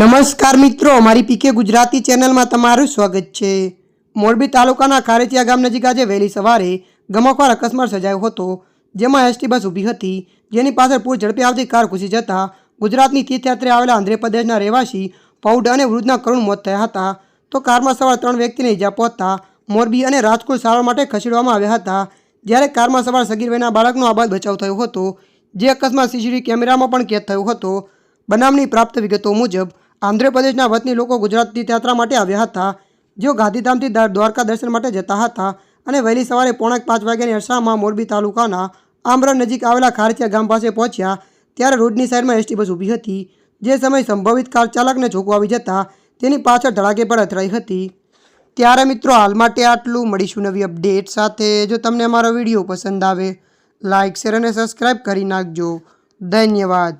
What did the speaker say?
નમસ્કાર મિત્રો, મારી પીકે ગુજરાતી ચેનલમાં તમારું સ્વાગત છે। મોરબી તાલુકાના ખારેચિયા ગામ નજીક આજે વહેલી સવારે ગમખ્વાર અકસ્માત સર્જાયો હતો, જેમાં એસટી બસ ઊભી હતી, જેની પાછળ પૂર ઝડપે આવતી કાર ઘૂસી જતા ગુજરાતની તીર્થયાત્રાએ આવેલા આંધ્રપ્રદેશના રહેવાસી પૌડ અને વૃદ્ધના કરુણ મોત થયા હતા, તો કારમાં સવાર 3 વ્યક્તિને ઈજા પહોંચતા મોરબી અને રાજકોટ સારવાર માટે ખસેડવામાં આવ્યા હતા, જ્યારે કારમાં સવાર સગીર વયના બાળકનો આબાદ બચાવ થયો હતો, જે અકસ્માત સીસીટીવી કેમેરામાં પણ કેદ થયો હતો। બનાવની પ્રાપ્ત વિગતો મુજબ આંધ્રપ્રદેશના વતની લોકો ગુજરાત તીર્થયાત્રા માટે આવ્યા હતા, જેઓ ગાંધીધામથી દ્વારકા દર્શન માટે જતા હતા અને વહેલી સવારે 4:45 વાગ્યાની અરસામાં મોરબી તાલુકાના આમરણ નજીક આવેલા ખારેચિયા ગામ પાસે પહોંચ્યા, ત્યારે રોડની સાઈડમાં એસટી બસ ઊભી હતી, જે સમયે સંભવિત કાર ચાલકને ઝોકું આવી જતા તેની પાછળ ધડાકે પર અથડાઈ હતી। ત્યારે મિત્રો હાલ માટે આટલું, મળીશું નવી અપડેટ સાથે। જો તમને અમારો વિડીયો પસંદ આવે લાઇક, શેર અને સબસ્ક્રાઈબ કરી નાખજો। ધન્યવાદ।